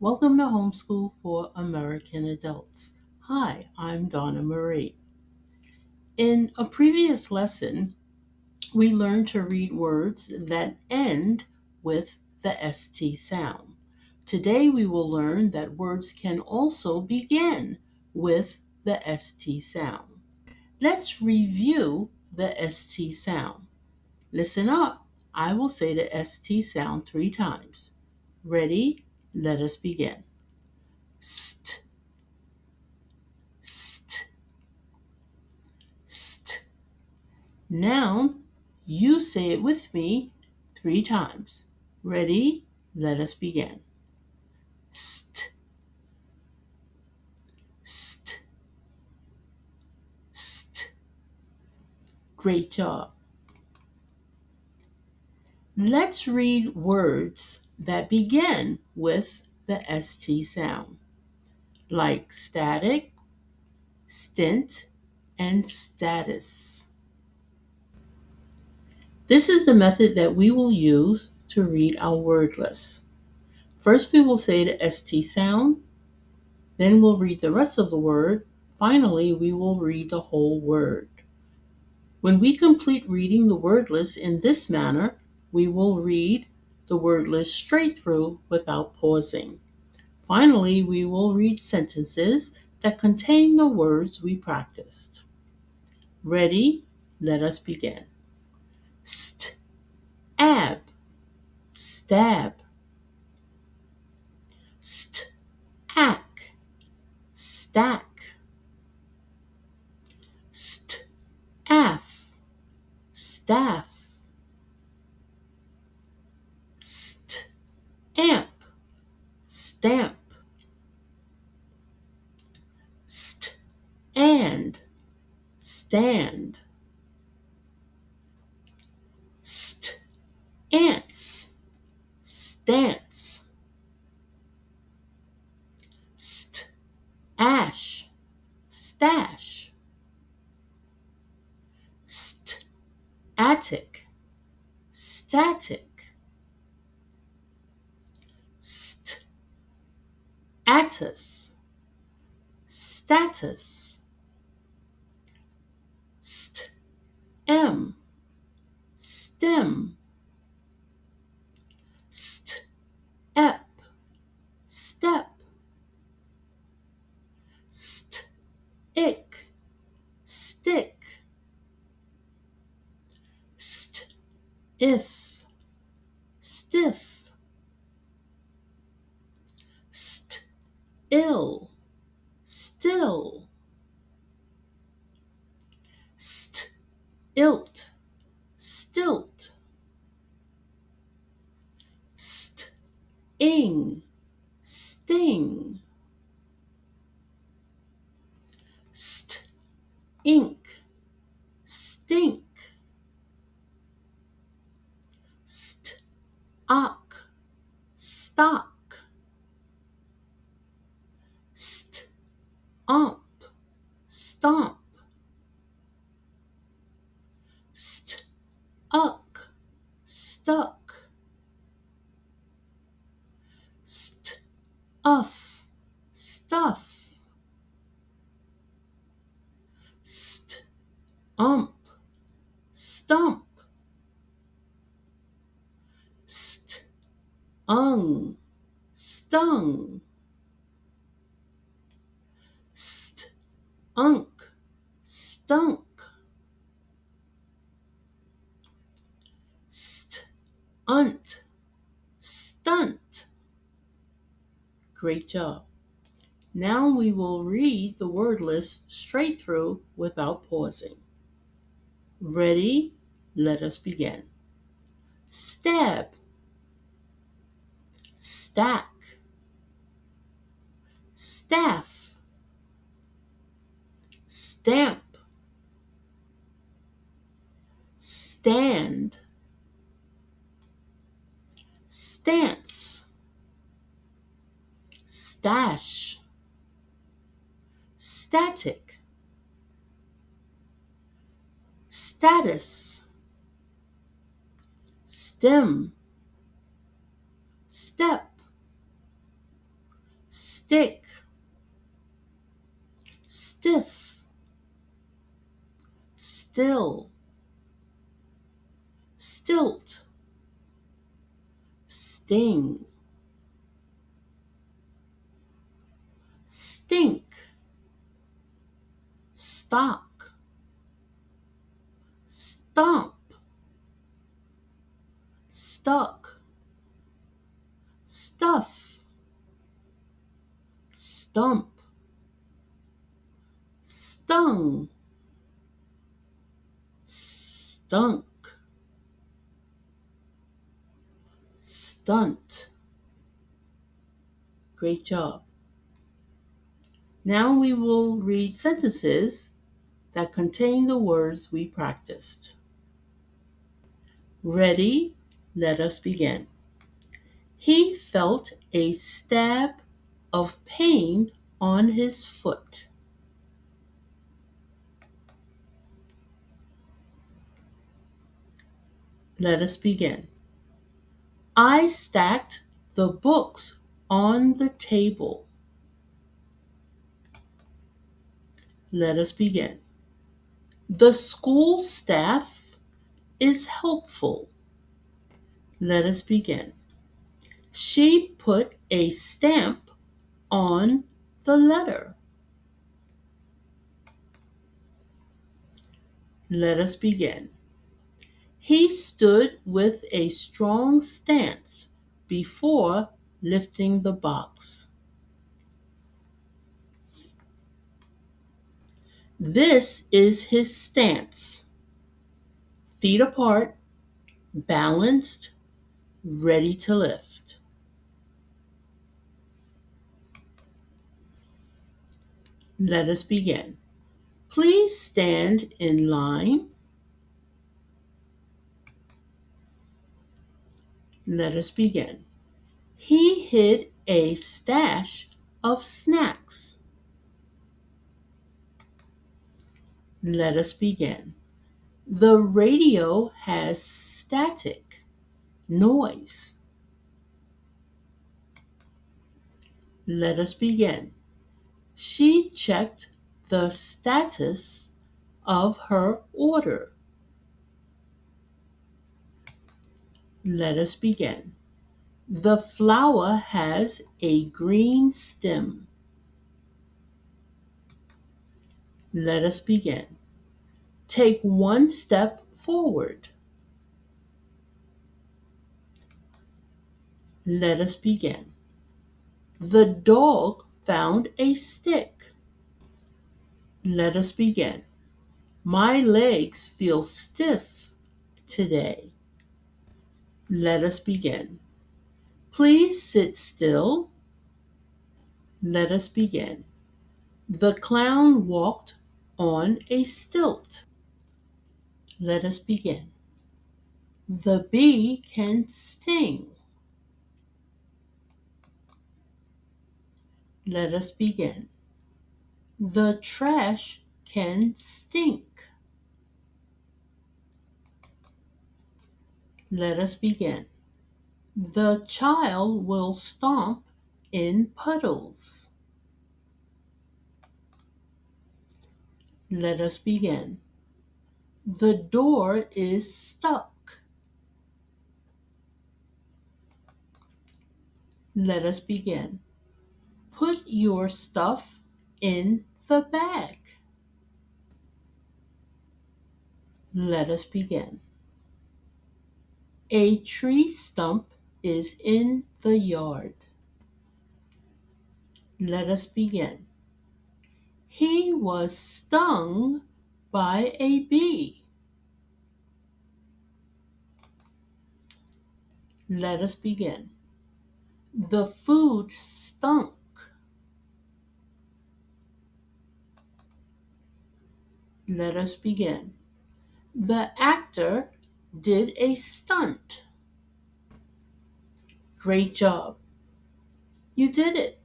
Welcome to Homeschool for American Adults. Hi, I'm Donna Marie. In a previous lesson, we learned to read words that end with the ST sound. Today, we will learn that words can also begin with the ST sound. Let's review the ST sound. Listen up. I will say the ST sound 3 times. Ready? Let us begin. St, st, st. Now, you say it with me 3 times. Ready? Let us begin. St, st, st. Great job. Let's read words that begin with the ST sound, like static, stint, and status. This is the method that we will use to read our word list. First, we will say the ST sound, then we'll read the rest of the word. Finally, we will read the whole word. When we complete reading the word list in this manner, we will read the word list straight through without pausing. Finally, we will read sentences that contain the words we practiced. Ready? Let us begin. St, ab, stab. St, ack, stack. St, aff, staff. St, amp, stamp. St, and, stand. St, ants, stance. St, ash, stash. St, attic, static. St, attus, status. St, m, stem. St, ep, step. St, ick, stick. St, if, stiff. St, ill, still. St, ilt, stilt. St, ing, sting. St, ink, stink. St, ock, stock. St, omp, stomp. St, uck, stuck. St, uff, stuff. St, ump, stump. St, ung, stung. St, unk, stunk. St, unt, stunt. Great job. Now we will read the word list straight through without pausing. Ready? Let us begin. Stab, stack, staff, stamp, stand, stance, stash, static, status, stem, step, stick, stiff, still, stilt, sting, stink, stock, stomp, stuck, stuff, stump, stung, stunk, stunt. Great job. Now we will read sentences that contain the words we practiced. Ready? Let us begin. He felt a stab of pain on his foot. Let us begin. I stacked the books on the table. Let us begin. The school staff is helpful. Let us begin. She put a stamp on the letter. Let us begin. He stood with a strong stance before lifting the box. This is his stance. Feet apart, balanced, ready to lift. Let us begin. Please stand in line. Let us begin. He hid a stash of snacks. Let us begin. The radio has static, noise. Let us begin. She checked the status of her order. Let us begin. The flower has a green stem. Let us begin. Take one step forward. Let us begin. The dog found a stick. Let us begin. My legs feel stiff today. Let us begin. Please sit still. Let us begin. The clown walked on a stilt. Let us begin. The bee can sting. Let us begin. The trash can stink. Let us begin. The child will stomp in puddles. Let us begin. The door is stuck. Let us begin. Put your stuff in the bag. Let us begin. A tree stump is in the yard. Let us begin. He was stung by a bee. Let us begin. The food stunk. Let us begin. The actor did a stunt. Great job. You did it.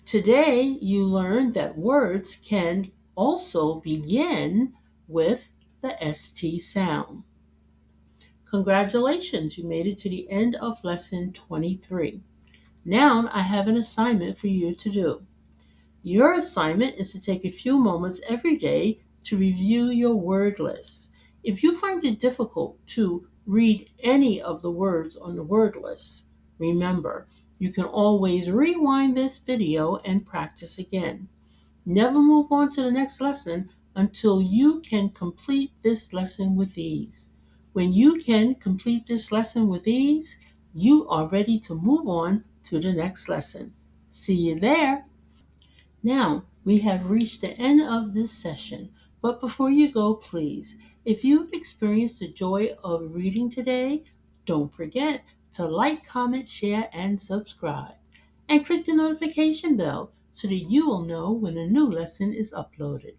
Today you learned that words can also begin with the ST sound. Congratulations, you made it to the end of lesson 23. Now I have an assignment for you to do. Your assignment is to take a few moments every day to review your word list. If you find it difficult to read any of the words on the word list, remember, you can always rewind this video and practice again. Never move on to the next lesson until you can complete this lesson with ease. When you can complete this lesson with ease, you are ready to move on to the next lesson. See you there. Now, we have reached the end of this session, but before you go, please, if you've experienced the joy of reading today, don't forget to like, comment, share, and subscribe. And click the notification bell so that you will know when a new lesson is uploaded.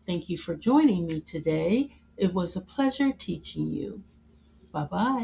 Thank you for joining me today. It was a pleasure teaching you. Bye bye.